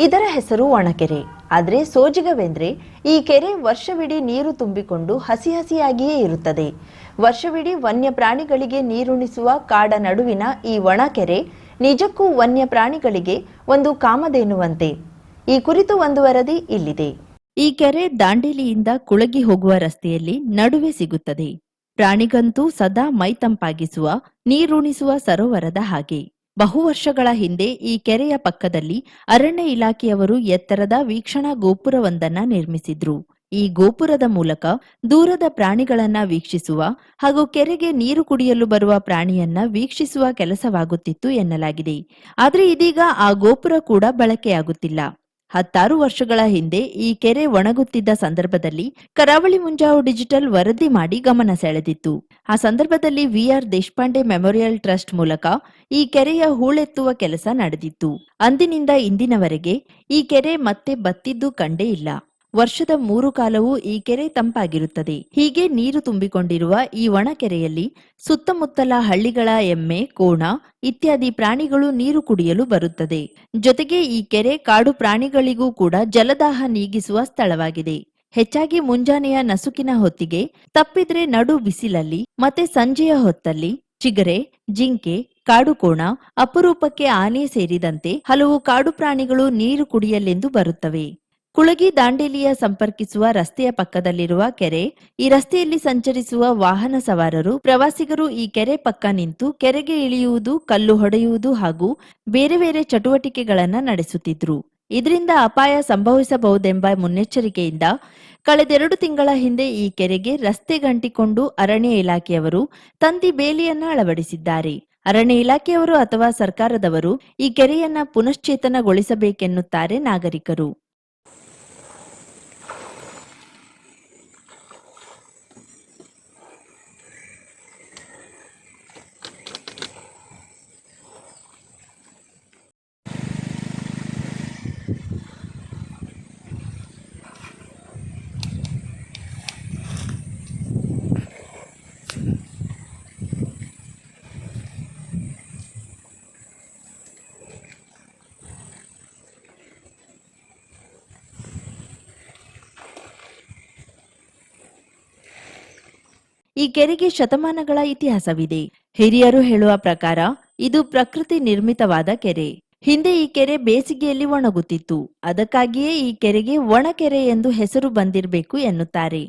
ಇದರ ಹೆಸರು ಒಣಕೆರೆ. ಆದರೆ ಸೋಜಿಗವೆಂದ್ರೆ ಈ ಕೆರೆ ವರ್ಷವಿಡೀ ನೀರು ತುಂಬಿಕೊಂಡು ಹಸಿ ಹಸಿಯಾಗಿಯೇ ಇರುತ್ತದೆ. ವರ್ಷವಿಡೀ ವನ್ಯ ಪ್ರಾಣಿಗಳಿಗೆ ನೀರುಣಿಸುವ ಕಾಡ ನಡುವಿನ ಈ ಒಣಕೆರೆ ನಿಜಕ್ಕೂ ವನ್ಯ ಪ್ರಾಣಿಗಳಿಗೆ ಒಂದು ಕಾಮಧೇನುವಂತೆ. ಈ ಕುರಿತು ಒಂದು ವರದಿ ಇಲ್ಲಿದೆ. ಈ ಕೆರೆ ದಾಂಡೇಲಿಯಿಂದ ಕುಳಗಿ ಹೋಗುವ ರಸ್ತೆಯಲ್ಲಿ ನಡುವೆ ಸಿಗುತ್ತದೆ. ಪ್ರಾಣಿಗಂತೂ ಸದಾ ಮೈತಂಪಾಗಿಸುವ ನೀರುಣಿಸುವ ಸರೋವರದ ಹಾಗೆ. ಬಹು ವರ್ಷಗಳ ಹಿಂದೆ ಈ ಕೆರೆಯ ಪಕ್ಕದಲ್ಲಿ ಅರಣ್ಯ ಇಲಾಖೆಯವರು ಎತ್ತರದ ವೀಕ್ಷಣಾ ಗೋಪುರವೊಂದನ್ನ ನಿರ್ಮಿಸಿದ್ರು. ಈ ಗೋಪುರದ ಮೂಲಕ ದೂರದ ಪ್ರಾಣಿಗಳನ್ನ ವೀಕ್ಷಿಸುವ ಹಾಗೂ ಕೆರೆಗೆ ನೀರು ಕುಡಿಯಲು ಬರುವ ಪ್ರಾಣಿಯನ್ನ ವೀಕ್ಷಿಸುವ ಕೆಲಸವಾಗುತ್ತಿತ್ತು ಎನ್ನಲಾಗಿದೆ. ಆದರೆ ಇದೀಗ ಆ ಗೋಪುರ ಕೂಡ ಬಳಕೆಯಾಗುತ್ತಿಲ್ಲ. 10 ವರ್ಷಗಳ ಹಿಂದೆ ಈ ಕೆರೆ ಒಣಗುತ್ತಿದ್ದ ಸಂದರ್ಭದಲ್ಲಿ ಕರಾವಳಿ ಮುಂಜಾವು ಡಿಜಿಟಲ್ ವರದಿ ಮಾಡಿ ಗಮನ ಸೆಳೆದಿತ್ತು. ಆ ಸಂದರ್ಭದಲ್ಲಿ ವಿಆರ್ ದೇಶಪಾಂಡೆ ಮೆಮೋರಿಯಲ್ ಟ್ರಸ್ಟ್ ಮೂಲಕ ಈ ಕೆರೆಯ ಹೂಳೆತ್ತುವ ಕೆಲಸ ನಡೆದಿತ್ತು. ಅಂದಿನಿಂದ ಇಂದಿನವರೆಗೆ ಈ ಕೆರೆ ಮತ್ತೆ ಬತ್ತಿದ್ದು ಕಂಡೇ ಇಲ್ಲ. ವರ್ಷದ 3 ಕಾಲವೂ ಈ ಕೆರೆ ತಂಪಾಗಿರುತ್ತದೆ. ಹೀಗೆ ನೀರು ತುಂಬಿಕೊಂಡಿರುವ ಈ ಒಣಕೆರೆಯಲ್ಲಿ ಸುತ್ತಮುತ್ತಲ ಹಳ್ಳಿಗಳ ಎಮ್ಮೆ, ಕೋಣ ಇತ್ಯಾದಿ ಪ್ರಾಣಿಗಳು ನೀರು ಕುಡಿಯಲು ಬರುತ್ತದೆ. ಜೊತೆಗೆ ಈ ಕೆರೆ ಕಾಡು ಪ್ರಾಣಿಗಳಿಗೂ ಕೂಡ ಜಲದಾಹ ನೀಗಿಸುವ ಸ್ಥಳವಾಗಿದೆ. ಹೆಚ್ಚಾಗಿ ಮುಂಜಾನೆಯ ನಸುಕಿನ ಹೊತ್ತಿಗೆ, ತಪ್ಪಿದ್ರೆ ನಡು ಬಿಸಿಲಲ್ಲಿ ಮತ್ತೆ ಸಂಜೆಯ ಹೊತ್ತಲ್ಲಿ ಚಿಗರೆ, ಜಿಂಕೆ, ಕಾಡುಕೋಣ, ಅಪರೂಪಕ್ಕೆ ಆನೆ ಸೇರಿದಂತೆ ಹಲವು ಕಾಡು ಪ್ರಾಣಿಗಳು ನೀರು ಕುಡಿಯಲೆಂದು ಬರುತ್ತವೆ. ಕುಳಗಿ ದಾಂಡೇಲಿಯ ಸಂಪರ್ಕಿಸುವ ರಸ್ತೆಯ ಪಕ್ಕದಲ್ಲಿರುವ ಕೆರೆ. ಈ ರಸ್ತೆಯಲ್ಲಿ ಸಂಚರಿಸುವ ವಾಹನ ಸವಾರರು, ಪ್ರವಾಸಿಗರು ಈ ಕೆರೆ ಪಕ್ಕ ನಿಂತು ಕೆರೆಗೆ ಇಳಿಯುವುದು, ಕಲ್ಲು ಹೊಡೆಯುವುದು ಹಾಗೂ ಬೇರೆ ಬೇರೆ ಚಟುವಟಿಕೆಗಳನ್ನ ನಡೆಸುತ್ತಿದ್ರು. ಇದರಿಂದ ಅಪಾಯ ಸಂಭವಿಸಬಹುದೆಂಬ ಮುನ್ನೆಚ್ಚರಿಕೆಯಿಂದ ಕಳೆದ 2 ತಿಂಗಳ ಹಿಂದೆ ಈ ಕೆರೆಗೆ ರಸ್ತೆ ಗಂಟಿಕೊಂಡು ಅರಣ್ಯ ಇಲಾಖೆಯವರು ತಂತಿ ಬೇಲಿಯನ್ನ ಅಳವಡಿಸಿದ್ದಾರೆ. ಅರಣ್ಯ ಇಲಾಖೆಯವರು ಅಥವಾ ಸರ್ಕಾರದವರು ಈ ಕೆರೆಯನ್ನ ಪುನಶ್ಚೇತನಗೊಳಿಸಬೇಕೆನ್ನುತ್ತಾರೆ ನಾಗರಿಕರು. ಈ ಕೆರೆಗೆ ಶತಮಾನಗಳ ಇತಿಹಾಸವಿದೆ. ಹಿರಿಯರು ಹೇಳುವ ಪ್ರಕಾರ ಇದು ಪ್ರಕೃತಿ ನಿರ್ಮಿತವಾದ ಕೆರೆ. ಹಿಂದೆ ಈ ಕೆರೆ ಬೇಸಿಗೆಯಲ್ಲಿ ಒಣಗುತ್ತಿತ್ತು. ಅದಕ್ಕಾಗಿಯೇ ಈ ಕೆರೆಗೆ ಒಣಕೆರೆ ಎಂದು ಹೆಸರು ಬಂದಿರಬೇಕು ಎನ್ನುತ್ತಾರೆ.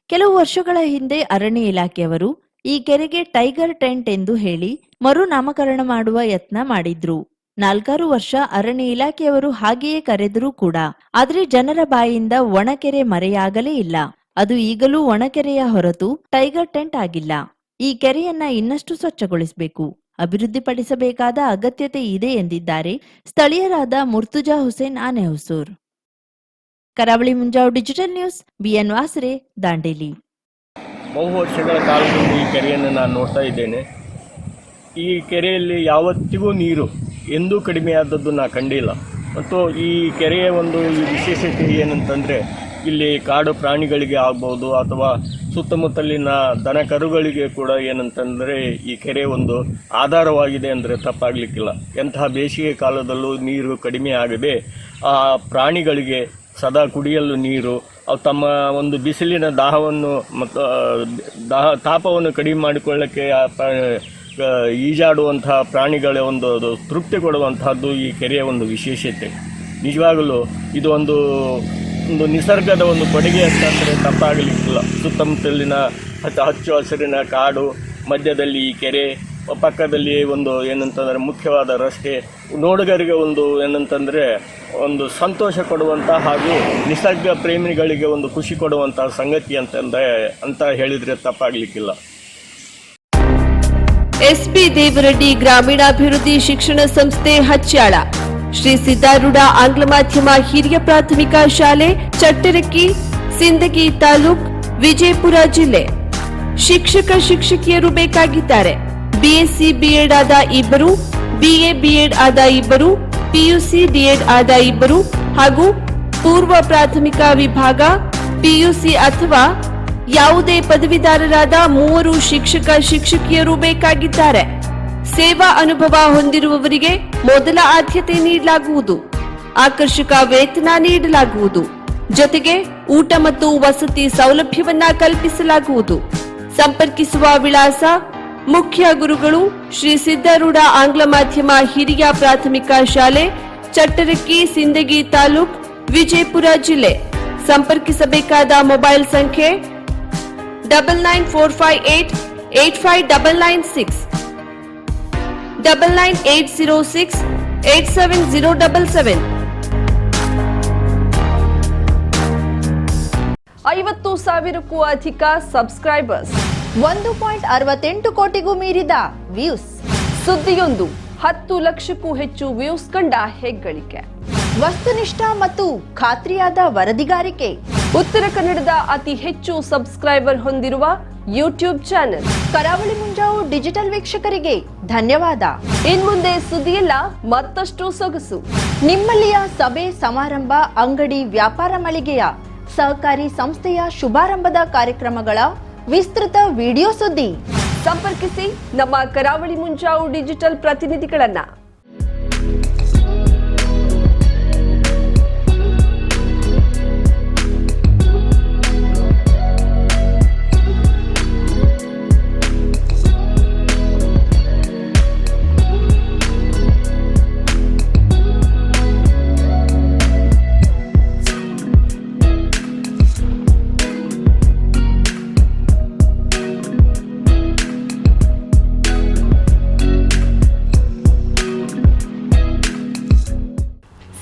ಕೆಲವು ವರ್ಷಗಳ ಹಿಂದೆ ಅರಣ್ಯ ಇಲಾಖೆಯವರು ಈ ಕೆರೆಗೆ ಟೈಗರ್ ಟೆಂಟ್ ಎಂದು ಹೇಳಿ ಮರು ನಾಮಕರಣ ಮಾಡುವ ಯತ್ನ ಮಾಡಿದ್ರು. 4 ವರ್ಷ ಅರಣ್ಯ ಇಲಾಖೆಯವರು ಹಾಗೆಯೇ ಕರೆದರೂ ಕೂಡ ಆದ್ರೆ ಜನರ ಬಾಯಿಂದ ಒಣಕೆರೆ ಮರೆಯಾಗಲೇ ಇಲ್ಲ. ಅದು ಈಗಲೂ ಒಣಕೆರೆಯ ಹೊರತು ಟೈಗರ್ ಟೆಂಟ್ ಆಗಿಲ್ಲ. ಈ ಕೆರೆಯನ್ನ ಇನ್ನಷ್ಟು ಸ್ವಚ್ಛಗೊಳಿಸಬೇಕು, ಅಭಿವೃದ್ಧಿಪಡಿಸಬೇಕಾದ ಅಗತ್ಯತೆ ಇದೆ ಎಂದಿದ್ದಾರೆ ಸ್ಥಳೀಯರಾದ ಮುರ್ತುಜಾ ಹುಸೇನ್ ಆನೆಹೊಸೂರ್. ಕರಾವಳಿ ಮುಂಜಾವು ಡಿಜಿಟಲ್ ನ್ಯೂಸ್, ಬಿಎನ್ ವಾಸರೆ, ದಾಂಡೇಲಿ. ಬಹು ವರ್ಷಗಳ ಕಾಲದಿಂದ ಈ ಕೆರೆಯನ್ನು ನಾನು ನೋಡ್ತಾ ಇದ್ದೇನೆ. ಈ ಕೆರೆಯಲ್ಲಿ ಯಾವತ್ತಿಗೂ ನೀರು ಎಂದೂ ಕಡಿಮೆಯಾದದ್ದು ನಾನು ಕಂಡಿಲ್ಲ. ಮತ್ತು ಈ ಕೆರೆಯ ಒಂದು ವಿಶೇಷತೆ ಏನಂತಂದರೆ, ಇಲ್ಲಿ ಕಾಡು ಪ್ರಾಣಿಗಳಿಗೆ ಆಗ್ಬೋದು ಅಥವಾ ಸುತ್ತಮುತ್ತಲಿನ ದನ ಕರುಗಳಿಗೆ ಕೂಡ ಏನಂತಂದರೆ ಈ ಕೆರೆ ಒಂದು ಆಧಾರವಾಗಿದೆ ಅಂದರೆ ತಪ್ಪಾಗಲಿಕ್ಕಿಲ್ಲ. ಎಂತಹ ಬೇಸಿಗೆ ಕಾಲದಲ್ಲೂ ನೀರು ಕಡಿಮೆ ಆಗದೆ ಆ ಪ್ರಾಣಿಗಳಿಗೆ ಸದಾ ಕುಡಿಯಲು ನೀರು, ಅವು ತಮ್ಮ ಒಂದು ಬಿಸಿಲಿನ ದಾಹವನ್ನು ಮತ್ತು ತಾಪವನ್ನು ಕಡಿಮೆ ಮಾಡಿಕೊಳ್ಳಕ್ಕೆ ಈಜಾಡುವಂತಹ ಪ್ರಾಣಿಗಳ ಒಂದು ತೃಪ್ತಿ ಕೊಡುವಂತಹದ್ದು ಈ ಕೆರೆಯ ಒಂದು ವಿಶೇಷತೆ. ನಿಜವಾಗಲೂ ಇದು ಒಂದು ನಿಸರ್ಗದ ಒಂದು ಕೊಡುಗೆ ಅಂತಂದರೆ ತಪ್ಪಾಗಲಿಕ್ಕಿಲ್ಲ. ಸುತ್ತಮುತ್ತಲಿನ ಹಚ್ಚು ಹಸಿರಿನ ಕಾಡು, ಮಧ್ಯದಲ್ಲಿ ಈ ಕೆರೆ, ಪಕ್ಕದಲ್ಲಿ ಒಂದು ಏನಂತಂದರೆ ಮುಖ್ಯವಾದ ರಸ್ತೆ, ನೋಡುಗರಿಗೆ ಒಂದು ಏನಂತಂದರೆ ಒಂದು ಸಂತೋಷ ಕೊಡುವಂಥ ಹಾಗೂ ನಿಸರ್ಗ ಪ್ರೇಮಿಗಳಿಗೆ ಒಂದು ಖುಷಿ ಕೊಡುವಂತಹ ಸಂಗತಿ ಅಂತ ಹೇಳಿದರೆ ತಪ್ಪಾಗಲಿಕ್ಕಿಲ್ಲ. ಎಸ್ಪಿ ದೇವರೆಡ್ಡಿ ಗ್ರಾಮೀಣಾಭಿವೃದ್ಧಿ ಶಿಕ್ಷಣ ಸಂಸ್ಥೆ ಹಚ್ಯಾಳ, ಶ್ರೀ ಸಿದ್ದಾರೂಢ ಆಂಗ್ಲ ಮಾಧ್ಯಮ ಹಿರಿಯ ಪ್ರಾಥಮಿಕ ಶಾಲೆ ಚಟ್ಟರಕ್ಕಿ, ಸಿಂದಗಿ ತಾಲೂಕ್, ವಿಜಯಪುರ ಜಿಲ್ಲೆ. ಶಿಕ್ಷಕಿಯರು ಬೇಕಾಗಿದ್ದಾರೆ. ಬಿಎಸ್ಸಿ ಬಿಎಡ್ ಆದ 2, ಬಿಎ ಬಿಎಡ್ ಆದ 2, ಪಿಯುಸಿ ಡಿಎಡ್ ಆದ 2 ಹಾಗೂ ಪೂರ್ವ ಪ್ರಾಥಮಿಕ ವಿಭಾಗ ಪಿಯುಸಿ ಅಥವಾ ಯಾವುದೇ ಪದವೀಧರರಾದ 3 ಶಿಕ್ಷಕಿಯರು ಬೇಕಾಗಿದ್ದಾರೆ. ಸೇವಾ ಅನುಭವ ಹೊಂದಿರುವವರಿಗೆ ಮೊದಲ ಆದ್ಯತೆ ನೀಡಲಾಗುವುದು. ಆಕರ್ಷಕ ವೇತನ ನೀಡಲಾಗುವುದು. ಜೊತೆಗೆ ಊಟ ಮತ್ತು ವಸತಿ ಸೌಲಭ್ಯವನ್ನ ಕಲ್ಪಿಸಲಾಗುವುದು. ಸಂಪರ್ಕಿಸುವ ವಿಳಾಸ: ಮುಖ್ಯ ಗುರುಗಳು ಶ್ರೀ ಸಿದ್ದಾರೂಢ ಆಂಗ್ಲ ಮಾಧ್ಯಮ ಹಿರಿಯ ಪ್ರಾಥಮಿಕ ಶಾಲೆ, ಚಟ್ಟರಕ್ಕಿ, ಸಿಂದಗಿ ತಾಲೂಕ್, ವಿಜಯಪುರ ಜಿಲ್ಲೆ. ಸಂಪರ್ಕಿಸಬೇಕಾದ ಮೊಬೈಲ್ ಸಂಖ್ಯೆ 9945885996, 9980687077. 50,000ಕ್ಕೂ ಅಧಿಕ ಸಬ್ಸ್ಕ್ರೈಬರ್ಸ್, 1.68 ಕೋಟಿಗೂ ಮೀರಿದ ವ್ಯೂಸ್. ಸುದ್ದಿಯೊಂದು 10 ಲಕ್ಷಕ್ಕೂ ಹೆಚ್ಚು ವ್ಯೂಸ್ ಕಂಡ ಹೆಗ್ಗಳಿಕೆ. ವಸ್ತುನಿಷ್ಠ ಮತ್ತು ಖಾತ್ರಿಯಾದ ವರದಿಗಾರಿಕೆ. ಉತ್ತರ ಕನ್ನಡದ ಅತಿ ಹೆಚ್ಚು ಸಬ್ಸ್ಕ್ರೈಬರ್ ಹೊಂದಿರುವ ಯೂಟ್ಯೂಬ್ ಚಾನೆಲ್. ಕರಾವಳಿ ಮುಂಜಾವು ಡಿಜಿಟಲ್ ವೀಕ್ಷಕರಿಗೆ ಧನ್ಯವಾದ. ಇನ್ಮುಂದೆ ಸುದ್ದಿಯಲ್ಲ ಮತ್ತಷ್ಟು ಸೊಗಸು. ನಿಮ್ಮಲ್ಲಿಯ ಸಭೆ ಸಮಾರಂಭ, ಅಂಗಡಿ, ವ್ಯಾಪಾರ ಮಳಿಗೆಯ, ಸಹಕಾರಿ ಸಂಸ್ಥೆಯ ಶುಭಾರಂಭದ ಕಾರ್ಯಕ್ರಮಗಳ ವಿಸ್ತೃತ ವಿಡಿಯೋ ಸುದ್ದಿ. ಸಂಪರ್ಕಿಸಿ ನಮ್ಮ ಕರಾವಳಿ ಮುಂಜಾವು ಡಿಜಿಟಲ್ ಪ್ರತಿನಿಧಿಗಳನ್ನ.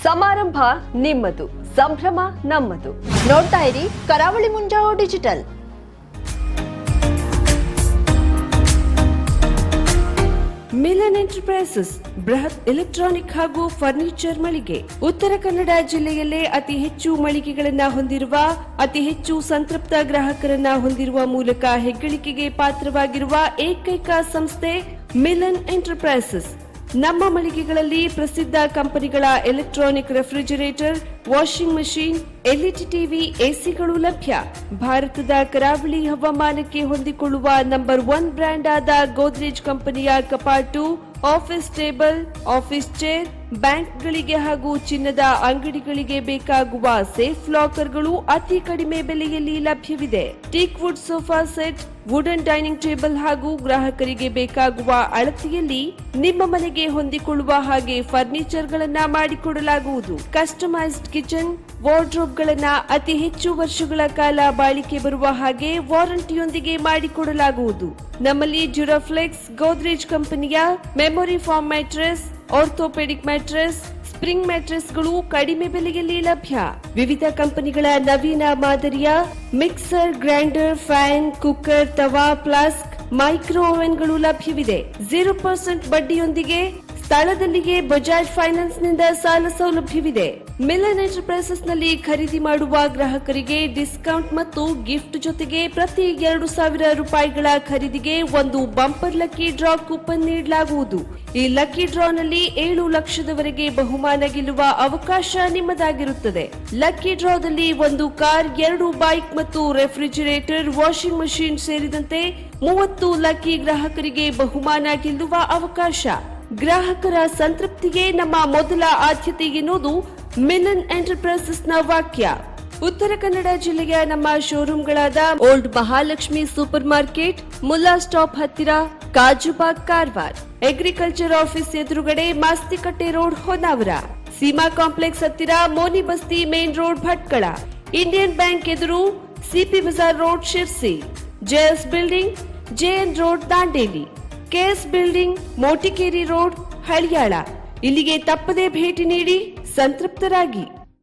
ಸಮಾರಂಭ ನಿಮ್ಮದು, ಸಂಭ್ರಮ ನಮ್ಮದು. ನೋಡ್ತಾ ಇರಿ ಕರಾವಳಿ ಮುಂಜಾವು ಡಿಜಿಟಲ್. ಮಿಲನ್ ಎಂಟರ್ಪ್ರೈಸಸ್ ಬೃಹತ್ ಎಲೆಕ್ಟ್ರಾನಿಕ್ ಹಾಗೂ ಫರ್ನಿಚರ್ ಮಳಿಗೆ. ಉತ್ತರ ಕನ್ನಡ ಜಿಲ್ಲೆಯಲ್ಲೇ ಅತಿ ಹೆಚ್ಚು ಮಳಿಗೆಗಳನ್ನ ಹೊಂದಿರುವ, ಅತಿ ಹೆಚ್ಚು ಸಂತೃಪ್ತ ಗ್ರಾಹಕರನ್ನ ಹೊಂದಿರುವ ಮೂಲಕ ಹೆಗ್ಗಳಿಕೆಗೆ ಪಾತ್ರವಾಗಿರುವ ಏಕೈಕ ಸಂಸ್ಥೆ ಮಿಲನ್ ಎಂಟರ್ಪ್ರೈಸಸ್. ನಮ್ಮ ಮಳಿಗೆಗಳಲ್ಲಿ ಪ್ರಸಿದ್ಧ ಕಂಪನಿಗಳ electronic refrigerator, washing machine, LED TV, ಎಸಿಗಳು ಲಭ್ಯ. ಭಾರತದ ಕರಾವಳಿ ಹವಾಮಾನಕ್ಕೆ ಹೊಂದಿಕೊಳ್ಳುವ ನಂಬರ್ 1 ಬ್ರ್ಯಾಂಡ್ ಆದ ಗೋದ್ರೇಜ್ ಕಂಪನಿಯ ಕಪಾಟು, ಆಫೀಸ್ ಟೇಬಲ್, ಆಫೀಸ್ ಚೇರ್, ಬ್ಯಾಂಕ್ಗಳಿಗೆ ಹಾಗೂ ಚಿನ್ನದ ಅಂಗಡಿಗಳಿಗೆ ಬೇಕಾಗುವ ಸೇಫ್ ಲಾಕರ್ಗಳು ಅತಿ ಕಡಿಮೆ ಬೆಲೆಯಲ್ಲಿ ಲಭ್ಯವಿದೆ. Teak wood sofa set, wooden dining table ಹಾಗೂ ಗ್ರಾಹಕರಿಗೆ ಬೇಕಾಗುವ ಅಳತೆಯಲ್ಲಿ ನಿಮ್ಮ ಮನೆಗೆ ಹೊಂದಿಕೊಳ್ಳುವ ಹಾಗೆ ಫರ್ನಿಚರ್ ಗಳನ್ನ ಮಾಡಿಕೊಡಲಾಗುವುದು. ಕಸ್ಟಮೈಸ್ಡ್ ಕಿಚನ್, ವಾರ್ಡ್ರೋಬ್ ಗಳನ್ನ ಅತಿ ಹೆಚ್ಚು ವರ್ಷಗಳ ಕಾಲ ಬಾಳಿಕೆ ಬರುವ ಹಾಗೆ ವಾರಂಟಿಯೊಂದಿಗೆ ಮಾಡಿಕೊಡಲಾಗುವುದು. ನಮ್ಮಲ್ಲಿ ಡ್ಯೂರಾಫ್ಲೆಕ್ಸ್, ಗೋದ್ರೇಜ್ ಕಂಪನಿಯ memory foam mattress, orthopaedic mattress, spring ಮ್ಯಾಟ್ರೆಸ್ಗಳು ಕಡಿಮೆ ಬೆಲೆಯಲ್ಲಿ ಲಭ್ಯ. ವಿವಿಧ ಕಂಪನಿಗಳ ನವೀನ ಮಾದರಿಯ mixer, grinder, fan, cooker, tawa, flask, micro ಓವೆನ್ಗಳು ಲಭ್ಯವಿದೆ. 0% ಬಡ್ಡಿಯೊಂದಿಗೆ ಸ್ಥಳದಲ್ಲಿಯೇ ಬಜಾಜ್ ಫೈನಾನ್ಸ್ ನಿಂದ ಸಾಲ ಸೌಲಭ್ಯವಿದೆ. ಮಿಲನ್ ಎಂಟರ್ಪ್ರೈಸಸ್ ನಲ್ಲಿ ಖರೀದಿ ಮಾಡುವ ಗ್ರಾಹಕರಿಗೆ ಡಿಸ್ಕೌಂಟ್ ಮತ್ತು ಗಿಫ್ಟ್ ಜೊತೆಗೆ ಪ್ರತಿ 2,000 ರೂಪಾಯಿಗಳ ಖರೀದಿಗೆ ಒಂದು ಬಂಪರ್ ಲಕ್ಕಿ ಡ್ರಾ ಕೂಪನ್ ನೀಡಲಾಗುವುದು. ಈ ಲಕ್ಕಿ ಡ್ರಾನಲ್ಲಿ 7 ಲಕ್ಷದವರೆಗೆ ಬಹುಮಾನ ಗೆಲ್ಲುವ ಅವಕಾಶ ನಿಮ್ಮದಾಗಿರುತ್ತದೆ. ಲಕ್ಕಿ ಡ್ರಾದಲ್ಲಿ 1 ಕಾರ್, 2 ಬೈಕ್ ಮತ್ತು ರೆಫ್ರಿಜರೇಟರ್, ವಾಷಿಂಗ್ ಮಷೀನ್ ಸೇರಿದಂತೆ 30 ಲಕ್ಕಿ ಗ್ರಾಹಕರಿಗೆ ಬಹುಮಾನ ಗೆಲ್ಲುವ ಅವಕಾಶ. ಗ್ರಾಹಕರ ಸಂತೃಪ್ತಿಗೆ ನಮ್ಮ ಮೊದಲ ಆದ್ಯತೆ ಎನ್ನುವುದು ಮಿಲನ್ ಎಂಟರ್ಪ್ರೈಸಸ್ ನ ವಾಕ್ಯ. ಉತ್ತರ ಕನ್ನಡ ಜಿಲ್ಲೆಯ ನಮ್ಮ ಶೋರೂಮ್ಗಳಾದ old Mahalakshmi super market, Mulla stop ಹತ್ತಿರ, ಕಾಜುಬಾಗ್, ಕಾರವಾರ, ಅಗ್ರಿಕಲ್ಚರ್ ಆಫೀಸ್ ಎದುರುಗಡೆ, ಮಾಸ್ತಿಕಟ್ಟೆ ರೋಡ್, ಹೊನ್ನಾವರ, ಸೀಮಾ ಕಾಂಪ್ಲೆಕ್ಸ್ ಹತ್ತಿರ, Moni Basti main road, Bhatkal, Indian bank ಎದುರು, CP bazaar road, Sirsi, JS building, JN road, Dandeli, KS building, Motikeri road, Haliyal. ಇಲ್ಲಿಗೆ ತಪ್ಪದೇ ಭೇಟಿ ನೀಡಿ ಸಂತೃಪ್ತರಾಗಿ.